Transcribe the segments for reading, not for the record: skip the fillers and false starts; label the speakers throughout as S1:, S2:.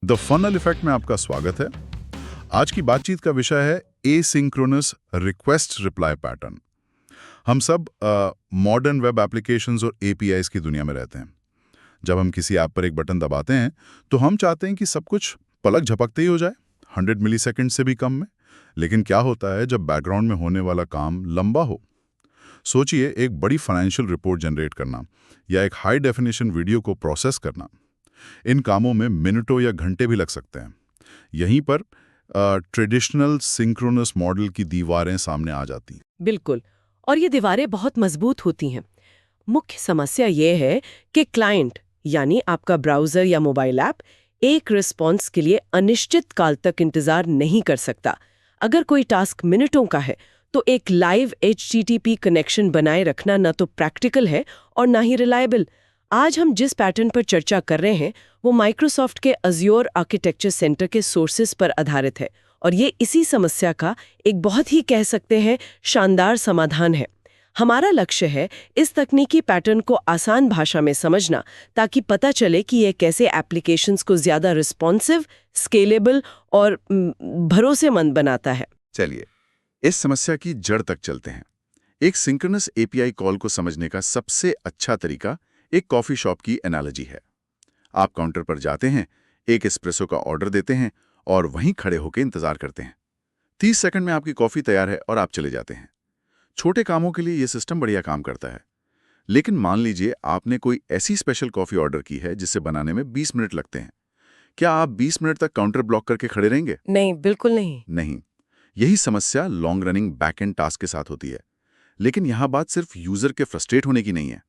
S1: The funnel effect में आपका स्वागत है। आज की बातचीत का विषय है एसिंक्रोनस रिक्वेस्ट रिप्लाई पैटर्न। हम सब मॉडर्न वेब एप्लीकेशंस और एपीआईज की दुनिया में रहते हैं। जब हम किसी ऐप पर एक बटन दबाते हैं तो हम चाहते हैं कि सब कुछ पलक झपकते ही हो जाए, 100 मिलीसेकंड से भी कम में। लेकिन क्या होता है जब बैकग्राउंड में होने वाला काम लंबा हो? सोचिए, एक बड़ी फाइनेंशियल रिपोर्ट जनरेट करना या एक हाई डेफिनेशन वीडियो को प्रोसेस करना। इन कामों में मिनटों या घंटे भी लग सकते हैं। यहीं पर ट्रेडिशनल सिंक्रोनस मॉडल की दीवारें सामने आ जाती हैं।
S2: बिल्कुल। और ये दीवारें बहुत मजबूत होती हैं। मुख्य समस्या ये है कि क्लाइंट यानी आपका ब्राउज़र या मोबाइल ऐप एक रिस्पॉन्स के लिए अनिश्चित काल तक इंतजार नहीं कर सकता। अगर कोई टास्क मिनटों का है तो एक लाइव HTTP कनेक्शन बनाए रखना न तो प्रैक्टिकल है और ना ही रिलायबल। आज हम जिस पैटर्न पर चर्चा कर रहे हैं वो माइक्रोसॉफ्ट के अज्योर आर्किटेक्चर सेंटर के सोर्सेस पर आधारित है और ये इसी समस्या का एक बहुत ही कह सकते हैं शानदार समाधान है। हमारा लक्ष्य है इस तकनीकी पैटर्न को आसान भाषा में समझना ताकि पता चले कि ये कैसे एप्लीकेशंस को ज्यादा रिस्पॉन्सिव, स्केलेबल और भरोसेमंद बनाता है।
S1: चलिए, इस समस्या की जड़ तक चलते हैं। एक सिंक्रोनस एपीआई कॉल को समझने का सबसे अच्छा तरीका एक कॉफी शॉप की एनालॉजी है। आप काउंटर पर जाते हैं, एक एस्प्रेसो का ऑर्डर देते हैं और वहीं खड़े होकर इंतजार करते हैं। 30 सेकंड में आपकी कॉफी तैयार है और आप चले जाते हैं। छोटे कामों के लिए यह सिस्टम बढ़िया काम करता है। लेकिन मान लीजिए आपने कोई ऐसी स्पेशल कॉफी ऑर्डर की है जिसे बनाने में 20 मिनट लगते हैं। क्या आप 20 मिनट तक काउंटर ब्लॉक करके खड़े रहेंगे?
S2: नहीं, बिल्कुल नहीं।
S1: नहीं। यही समस्या long running back and task के साथ होती है। लेकिन यहां बात सिर्फ यूजर के फ्रस्ट्रेट होने की नहीं है।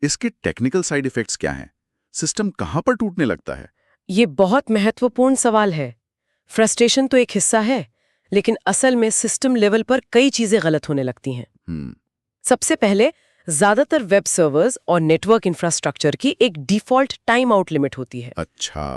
S1: इसके टेक्निकल साइड इफेक्ट्स क्या हैं? सिस्टम कहां पर टूटने लगता है?
S2: ये बहुत महत्वपूर्ण सवाल है। फ्रस्ट्रेशन तो एक हिस्सा है, लेकिन असल में सिस्टम लेवल पर कई चीजें गलत होने लगती हैं। सबसे पहले, ज्यादातर वेब सर्वर्स और नेटवर्क इंफ्रास्ट्रक्चर की एक डिफॉल्ट टाइम आउट लिमिट होती है।
S1: अच्छा।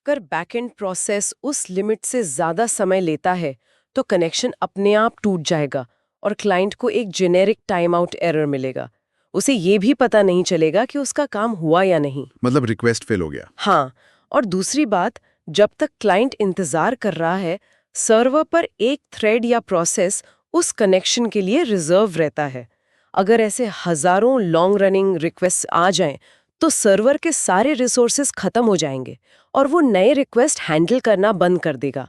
S2: अगर बैकएंड प्रोसेस उस लिमिट से ज्यादा समय लेता है तो कनेक्शन अपने आप टूट जाएगा और क्लाइंट को एक जेनेरिक टाइम आउट एरर मिलेगा। उसे ये भी पता नहीं चलेगा कि उसका काम हुआ या नहीं।
S1: मतलब रिक्वेस्ट फेल हो गया।
S2: हाँ, और दूसरी बात, जब तक क्लाइंट इंतजार कर रहा है, सर्वर पर एक थ्रेड या प्रोसेस उस कनेक्शन के लिए रिजर्व रहता है। अगर ऐसे हजारों लॉन्ग रनिंग रिक्वेस्ट आ जाएं, तो सर्वर के सारे रिसोर्सेज खत्म हो जाएंगे और वो नए रिक्वेस्ट हैंडल करना बंद कर देगा।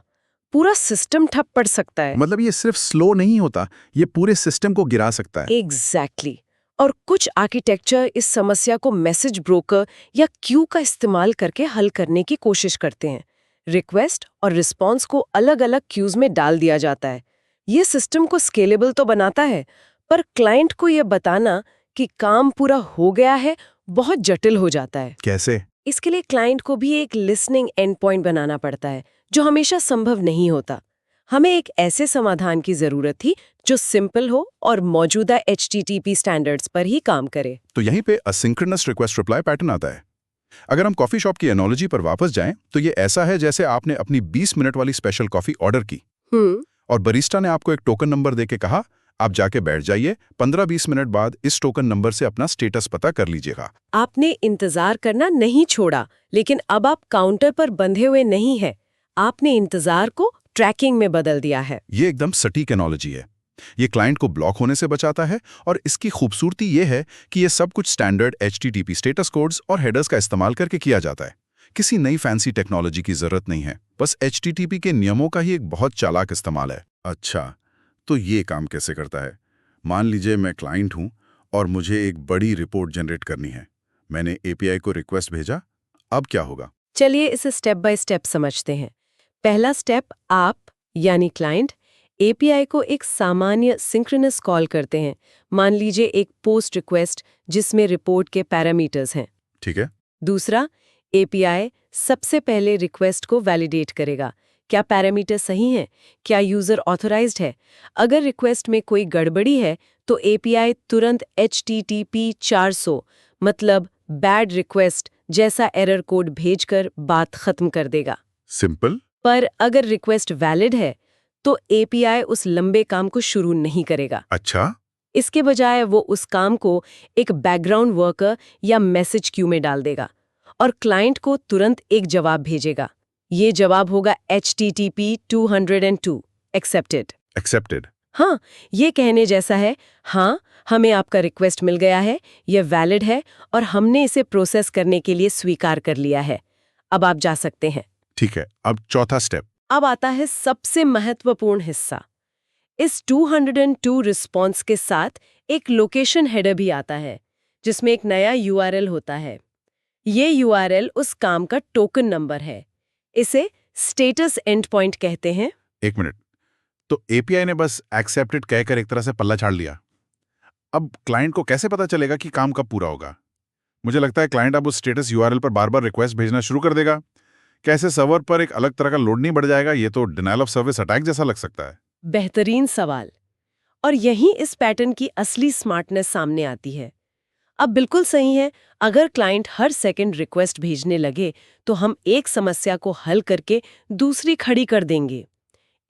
S2: पूरा सिस्टम ठप पड़ सकता है।
S1: मतलब ये सिर्फ स्लो नहीं होता, ये पूरे सिस्टम को गिरा सकता है।
S2: एग्जैक्टली। और कुछ आर्किटेक्चर इस समस्या को मैसेज ब्रोकर या क्यू का इस्तेमाल करके हल करने की कोशिश करते हैं। रिक्वेस्ट और रिस्पॉन्स को अलग-अलग क्यूज में डाल दिया जाता है। ये सिस्टम को स्केलेबल तो बनाता है, पर क्लाइंट को ये बताना कि काम पूरा हो गया है बहुत जटिल हो जाता है।
S1: कैसे?
S2: इसके लिए क्लाइंट को भी एक लिसनिंग एंड पॉइंट बनाना पड़ता है, जो हमेशा संभव नहीं होता। हमें एक ऐसे समाधान की जरूरत थी जो सिंपल हो और मौजूदा HTTP स्टैंडर्ड्स पर ही काम करे।
S1: तो यहीं पे असिंक्रोनस रिक्वेस्ट रिप्लाई पैटर्न आता है। अगर हम कॉफी शॉप की एनोलॉजी पर वापस जाएं, तो ये ऐसा है जैसे आपने अपनी 20 मिनट वाली स्पेशल कॉफी ऑर्डर की और बरिस्टा ने आपको एक टोकन नंबर देके कहा, आप जाके बैठ जाइए, 15-20 मिनट बाद इस टोकन नंबर से अपना स्टेटस पता कर लीजिएगा।
S2: आपने इंतजार करना नहीं छोड़ा, लेकिन अब आप काउंटर पर बंधे हुए नहीं है। आपने इंतजार को ट्रैकिंग में बदल दिया है।
S1: ये एकदम सटीक एनोलॉजी है। ये क्लाइंट को ब्लॉक होने से बचाता है और इसकी खूबसूरती ये है कि ये सब कुछ स्टैंडर्ड HTTP स्टेटस कोड्स और हेडर्स का इस्तेमाल करके किया जाता है। किसी नई फैंसी टेक्नोलॉजी की जरूरत नहीं है, बस HTTP के नियमों का ही एक बहुत चालाक इस्तेमाल है। अच्छा, तो ये काम कैसे करता है? मान लीजिए मैं क्लाइंट हूं और मुझे एक बड़ी रिपोर्ट जनरेट करनी है। मैंने API को रिक्वेस्ट भेजा, अब क्या होगा?
S2: चलिए इसे स्टेप बाय स्टेप समझते हैं। पहला स्टेप, आप यानी क्लाइंट API को एक सामान्य सिंक्रोनस कॉल करते हैं। मान लीजिए एक पोस्ट रिक्वेस्ट जिसमें रिपोर्ट के पैरामीटर्स हैं।
S1: ठीक है।
S2: दूसरा, API सबसे पहले रिक्वेस्ट को वैलिडेट करेगा। क्या पैरामीटर सही हैं? क्या यूजर ऑथराइज्ड है? अगर रिक्वेस्ट में कोई गड़बड़ी है तो API तुरंत HTTP 400 मतलब बैड रिक्वेस्ट जैसा एरर कोड भेजकर बात खत्म कर देगा।
S1: सिंपल।
S2: पर अगर रिक्वेस्ट वैलिड है तो API उस लंबे काम को शुरू नहीं करेगा।
S1: अच्छा।
S2: इसके बजाय वो उस काम को एक बैकग्राउंड वर्कर या मैसेज क्यू में डाल देगा और क्लाइंट को तुरंत एक जवाब भेजेगा। ये जवाब होगा HTTP 202 एक्सेप्टेड।
S1: एक्सेप्टेड।
S2: हाँ, ये कहने जैसा है, हाँ, हमें आपका रिक्वेस्ट मिल गया है, ये वैलिड है और हमने इसे प्रोसेस करने के लिए स्वीकार कर लिया है। अब आप जा सकते हैं।
S1: ठीक है, अब चौथा स्टेप।
S2: अब आता है सबसे महत्वपूर्ण हिस्सा। इस 202 रिस्पॉन्स के साथ एक लोकेशन हेडर भी आता है, जिसमें एक नया URL होता है। ये URL उस काम का टोकन नंबर है। इसे स्टेटस एंड पॉइंट कहते हैं।
S1: एक मिनट, तो एपीआई ने बस एक्सेप्टेड कहकर एक तरह से पल्ला झाड़ लिया। अब क्लाइंट को कैसे पता चलेगा कि काम कब पूरा होगा? मुझे लगता है क्लाइंट अब उस स्टेटस यूआरएल पर बार बार रिक्वेस्ट भेजना शुरू कर देगा। कैसे सर्वर पर एक अलग तरह का लोड नहीं बढ़ जाएगा? ये तो डिनायल ऑफ सर्विस अटैक जैसा लग सकता है।
S2: बेहतरीन सवाल। और यहीं इस पैटर्न की असली स्मार्टनेस सामने आती है। अब बिल्कुल सही है, अगर क्लाइंट हर सेकंड रिक्वेस्ट भेजने लगे तो हम एक समस्या को हल करके दूसरी खड़ी कर देंगे।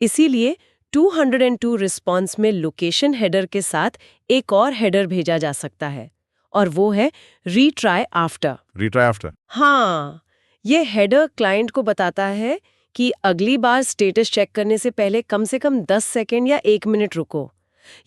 S2: इसीलिए 202 रिस्पॉन्स में लोकेशन हेडर के साथ एक और हेडर भेजा जा सकता है, और वो है रीट्राई आफ्टर।
S1: Retry after.
S2: हाँ, ये हेडर क्लाइंट को बताता है कि अगली बार स्टेटस चेक करने से पहले कम से कम 10 सेकंड या 1 मिनट रुको।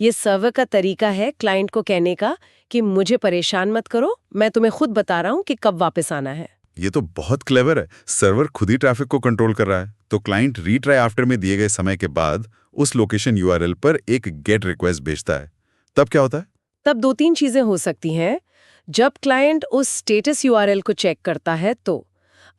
S2: ये सर्वर का तरीका है क्लाइंट को कहने का कि मुझे परेशान मत करो, मैं तुम्हें खुद बता रहा हूँ कि कब वापस आना है।
S1: ये तो बहुत क्लेवर है। सर्वर खुद ही ट्रैफिक को कंट्रोल कर रहा है, तो क्लाइंट रीट्राई आफ्टर में दिए गए समय के बाद उस लोकेशन यूआरएल पर एक गेट रिक्वेस्ट भेजता है। तब क्या होता है?
S2: तब 2-3 चीजें हो सकती हैं। जब क्लाइंट उस स्टेटस URL को चेक करता है तो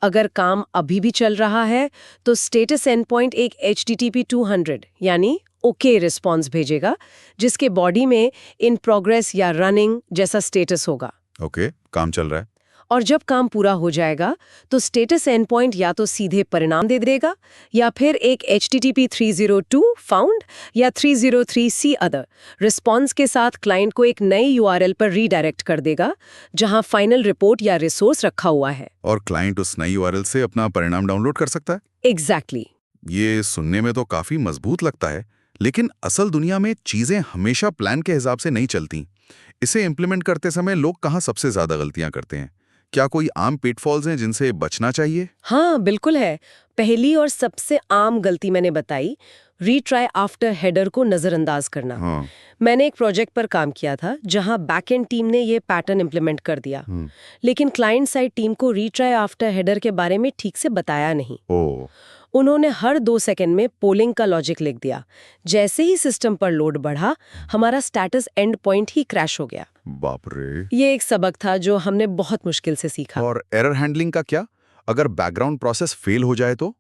S2: अगर काम अभी भी चल रहा है तो स्टेटस एंड पॉइंट एक HTTP 200 यानी ओके रिस्पॉन्स भेजेगा, जिसके बॉडी में इन प्रोग्रेस या रनिंग जैसा स्टेटस होगा।
S1: ओके, काम चल रहा है।
S2: और जब काम पूरा हो जाएगा तो स्टेटस एंड पॉइंट या तो सीधे परिणाम दे देगा या फिर एक HTTP 302 फाउंड या 303C अदर रिस्पॉन्स के साथ क्लाइंट को एक नई URL पर रीडायरेक्ट कर देगा, जहां फाइनल रिपोर्ट या रिसोर्स रखा हुआ है।
S1: और क्लाइंट उस नई यूआरएल से अपना परिणाम डाउनलोड कर सकता है।
S2: एग्जैक्टली।
S1: ये सुनने में तो काफी मजबूत लगता है, लेकिन असल दुनिया में चीजें हमेशा प्लान के हिसाब से नहीं चलती। इसे इम्प्लीमेंट करते समय लोग कहाँ सबसे ज्यादा गलतियां करते हैं? क्या कोई आम पिटफॉल्स हैं जिनसे बचना चाहिए?
S2: हाँ, बिल्कुल है। पहली और सबसे आम गलती मैंने बताई, रीट्राई आफ्टर हेडर को नजरअंदाज करना।
S1: हाँ।
S2: मैंने एक प्रोजेक्ट पर काम किया था जहां बैकएंड टीम ने ये पैटर्न इंप्लीमेंट कर दिया, लेकिन क्लाइंट साइड टीम को रीट्राई आफ्टर हेडर के बारे में ठीक से बताया नहीं।
S1: ओह।
S2: उन्होंने हर 2 सेकंड में पोलिंग का लॉजिक लिख दिया। जैसे ही सिस्टम पर लोड बढ़ा, हमारा status and point he crash हो गया।
S1: बाप रे।
S2: ये एक सबक था जो हमने बहुत मुश्किल से सीखा।
S1: और एरर हैंडलिंग का क्या? अगर बैकग्राउंड प्रोसेस फेल हो जाए तो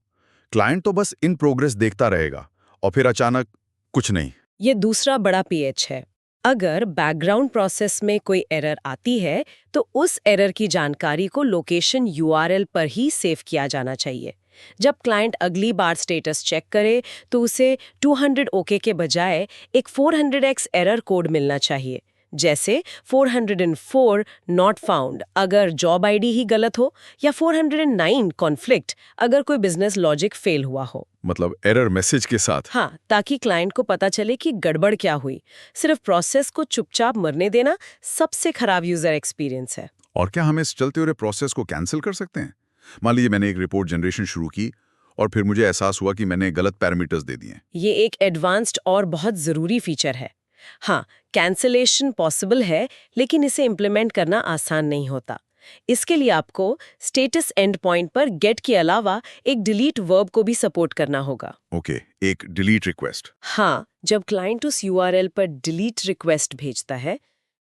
S1: क्लाइंट तो बस इन प्रोग्रेस देखता रहेगा और फिर अचानक कुछ नहीं।
S2: ये दूसरा बड़ा PH है। अगर बैकग्राउंड प्रोसेस में कोई एरर आती है तो उस एरर की जानकारी को लोकेशन URL पर ही सेव किया जाना चाहिए। जब क्लाइंट अगली बार स्टेटस चेक करे तो उसे 200 ओके के बजाय एक 400x एरर कोड मिलना चाहिए, जैसे 404 नॉट फाउंड अगर जॉब ID ही गलत हो, या 409 कॉन्फ्लिक्ट अगर कोई बिजनेस लॉजिक फेल हुआ हो।
S1: मतलब एरर मैसेज के साथ।
S2: हाँ, ताकि क्लाइंट को पता चले कि गड़बड़ क्या हुई। सिर्फ प्रोसेस को चुपचाप मरने देना सबसे खराब यूजर एक्सपीरियंस है।
S1: और क्या हम इस चलते हुए प्रोसेस को कैंसिल कर सकते हैं? मान लीजिए मैंने एक रिपोर्ट जनरेशन शुरू की और फिर मुझे एहसास हुआ कि मैंने गलत पैरामीटर्स दे दिए।
S2: ये एक एडवांस्ड और बहुत जरूरी फीचर है। हाँ, कैंसिलेशन पॉसिबल है, लेकिन इसे इम्प्लीमेंट करना आसान नहीं होता। इसके लिए आपको स्टेटस एंड पॉइंट पर गेट के अलावा एक डिलीट वर्ब को भी सपोर्ट करना होगा।
S1: ओके, एक डिलीट रिक्वेस्ट।
S2: हाँ, जब क्लाइंट उस URL पर डिलीट रिक्वेस्ट भेजता है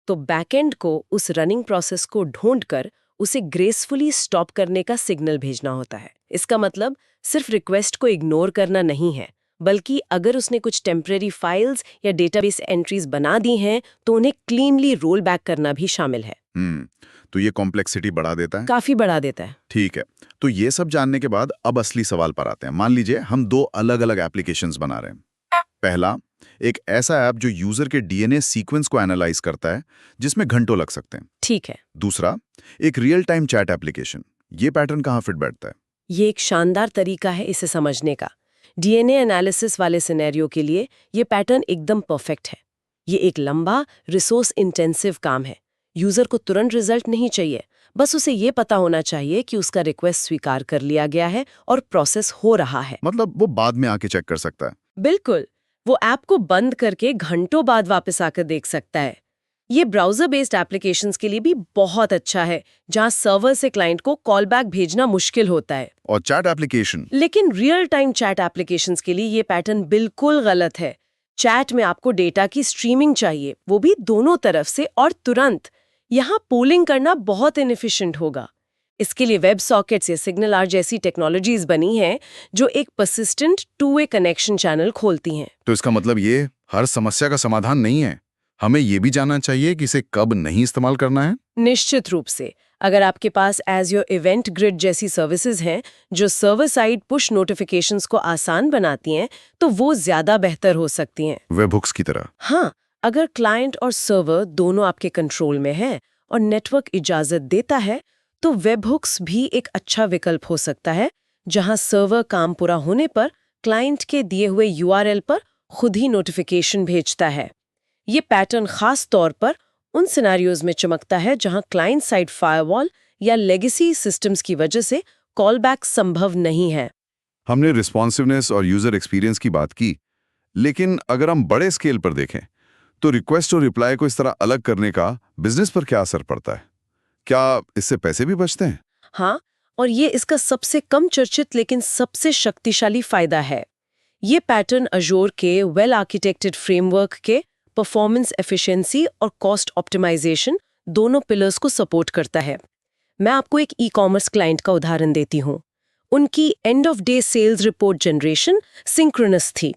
S2: तो बैकएंड को उस रनिंग प्रोसेस को ढूंढकर उसे ग्रेसफुली स्टॉप करने का सिग्नल भेजना होता है। इसका मतलब सिर्फ रिक्वेस्ट को इग्नोर करना नहीं है, बल्कि अगर उसने कुछ टेम्परेरी फाइल्स या डेटाबेस एंट्रीज बना दी हैं तो उन्हें क्लीनली रोल बैक करना भी शामिल है।
S1: तो ये कॉम्प्लेक्सिटी बढ़ा देता है।
S2: काफी बढ़ा देता है।
S1: ठीक है, तो ये सब जानने के बाद अब असली सवाल पर आते हैं। मान लीजिए हम 2 अलग-अलग एप्लीकेशंस बना रहे हैं। पहला, एक ऐसा ऐप जो यूजर के DNA सीक्वेंस को एनालाइज करता है, जिसमें घंटों लग सकते हैं।
S2: ठीक है।
S1: दूसरा, एक रियल टाइम चैट एप्लीकेशन। ये पैटर्न कहाँ फिट बैठता है?
S2: ये एक शानदार तरीका है इसे समझने का। DNA एनालिसिस वाले सिनेरियो के लिए ये पैटर्न एकदम परफेक्ट है। ये एक लंबा, रिसोर्स इंटेंसिव काम है। यूजर को तुरंत रिजल्ट नहीं चाहिए, बस उसे ये पता होना चाहिए कि उसका रिक्वेस्ट स्वीकार कर लिया गया है और प्रोसेस हो रहा है।
S1: मतलब वो बाद में आके चेक कर सकता है।
S2: बिल्कुल, वो ऐप को बंद करके घंटों बाद वापस आकर देख सकता है। ये ब्राउजर बेस्ड एप्लीकेशंस के लिए भी बहुत अच्छा है, जहां सर्वर से क्लाइंट को कॉल बैक भेजना मुश्किल होता है।
S1: और चैट एप्लीकेशन?
S2: लेकिन रियल टाइम चैट एप्लीकेशंस के लिए ये पैटर्न बिल्कुल गलत है। चैट में आपको डेटा की स्ट्रीमिंग चाहिए, वो भी दोनों तरफ से और तुरंत। यहाँ पोलिंग करना बहुत इनएफिशिएंट होगा। इसके लिए वेब सॉकेट्स या सिग्नल आर जैसी टेक्नोलॉजीज बनी हैं जो एक persistent two way connection channel खोलती हैं।
S1: तो इसका मतलब ये हर समस्या का समाधान नहीं है। हमें ये भी जानना चाहिए कि इसे कब नहीं इस्तेमाल करना है।
S2: निश्चित रूप से, अगर आपके पास एज योर इवेंट ग्रिड जैसी सर्विसेज हैं जो सर्वर साइड पुश नोटिफिकेशंस को आसान बनाती हैं, तो वो ज्यादा बेहतर हो सकती हैं।
S1: वेबहुक्स की तरह?
S2: हाँ, अगर क्लाइंट और सर्वर दोनों आपके कंट्रोल में है और नेटवर्क इजाजत देता है, तो वेबहुक्स भी एक अच्छा विकल्प हो सकता है, जहां सर्वर काम पूरा होने पर क्लाइंट के दिए हुए यूआरएल पर खुद ही नोटिफिकेशन भेजता है। ये पैटर्न खास तौर पर उन सिनेरियोज में चमकता है जहां क्लाइंट साइड फायरवॉल या लेगेसी सिस्टम्स की वजह से कॉलबैक संभव नहीं है।
S1: हमने रिस्पॉन्सिवनेस और यूजर एक्सपीरियंस की बात की, लेकिन अगर हम बड़े स्केल पर देखें तो रिक्वेस्ट और रिप्लाई को इस तरह अलग करने का बिजनेस पर क्या असर पड़ता है? क्या इससे पैसे भी बचते हैं?
S2: हाँ, और ये इसका सबसे कम चर्चित लेकिन सबसे शक्तिशाली फायदा है। ये पैटर्न अजोर के वेल आर्किटेक्टेड फ्रेमवर्क के परफॉर्मेंस एफिशिएंसी और कॉस्ट ऑप्टिमाइजेशन दोनों पिलर्स को सपोर्ट करता है। मैं आपको एक ई कॉमर्स क्लाइंट का उदाहरण देती हूँ। उनकी end of day sales report generation synchronous थी।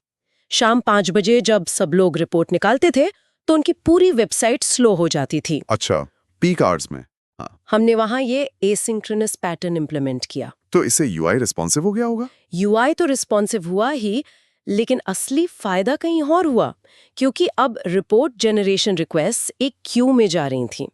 S2: शाम 5 बजे जब सब लोग रिपोर्ट निकालते थे तो उनकी पूरी वेबसाइट स्लो हो जाती थी।
S1: अच्छा, पीक आवर्स में? हाँ।
S2: हमने वहां ये एसिंक्रोनस पैटर्न इंप्लीमेंट किया।
S1: तो इससे यूआई रिस्पॉन्सिव हो गया होगा?
S2: यूआई तो रिस्पॉन्सिव हुआ ही, लेकिन असली फायदा कहीं और हुआ, क्योंकि अब रिपोर्ट जनरेशन रिक्वेस्ट एक क्यू में जा रही थी।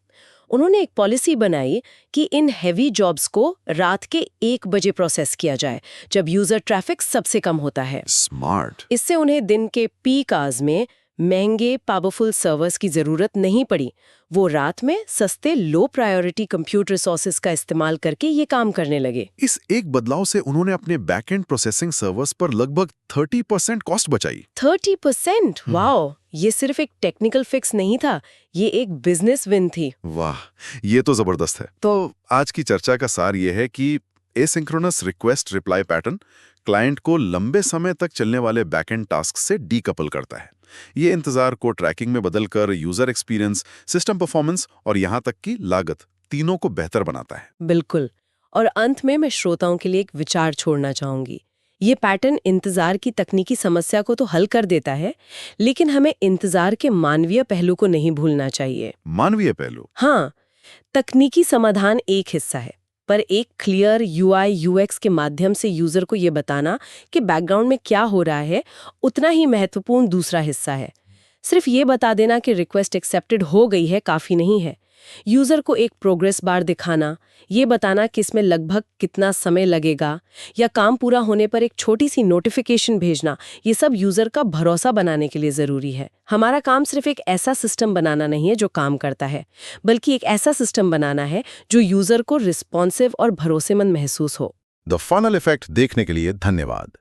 S2: उन्होंने एक पॉलिसी बनाई कि इन हैवी जॉब्स को रात के 1 बजे प्रोसेस किया जाए, जब यूजर ट्रैफिक सबसे कम होता है।
S1: स्मार्ट।
S2: इससे उन्हें दिन के पीक आवर्स में महंगे पावरफुल सर्वर्स की जरूरत नहीं पड़ी। वो रात में सस्ते लो प्रायोरिटी कंप्यूटर रिसोर्सेज का इस्तेमाल करके ये काम करने लगे।
S1: इस एक बदलाव से उन्होंने अपने बैकएंड प्रोसेसिंग सर्वर्स पर लगभग 30% कॉस्ट बचाई।
S2: 30%? वाओ! ये सिर्फ एक टेक्निकल फिक्स नहीं था, ये एक बिजनेस विन थी।
S1: वाह, ये तो जबरदस्त है। तो आज की चर्चा का सार ये है कि asynchronous request reply pattern client को लंबे समय तक चलने वाले बैकएंड टास्क से डीकपल करता है। ये इंतजार को ट्रैकिंग में बदलकर यूजर एक्सपीरियंस, सिस्टम परफॉर्मेंस और यहाँ तक कि लागत तीनों को बेहतर बनाता है।
S2: बिल्कुल। और अंत में मैं श्रोताओं के लिए एक विचार छोड़ना चाहूंगी। ये पैटर्न इंतजार की तकनीकी समस्या को तो हल कर देता है, लेकिन हमें इंतजार के मानवीय पहलू को नहीं भूलना चाहिए।
S1: मानवीय पहलू?
S2: हाँ, तकनीकी समाधान एक हिस्सा है, पर एक क्लियर यूआई यूएक्स के माध्यम से यूजर को ये बताना कि बैकग्राउंड में क्या हो रहा है, उतना ही महत्वपूर्ण दूसरा हिस्सा है। सिर्फ ये बता देना कि रिक्वेस्ट एक्सेप्टेड हो गई है काफी नहीं है। यूजर को एक प्रोग्रेस बार दिखाना, ये बताना कि इसमें लगभग कितना समय लगेगा, या काम पूरा होने पर एक छोटी सी नोटिफिकेशन भेजना, ये सब यूजर का भरोसा बनाने के लिए जरूरी है। हमारा काम सिर्फ एक ऐसा सिस्टम बनाना नहीं है जो काम करता है, बल्कि एक ऐसा सिस्टम बनाना है जो यूजर को रिस्पॉन्सिव और भरोसेमंद महसूस हो।
S1: द फनल इफेक्ट देखने के लिए धन्यवाद।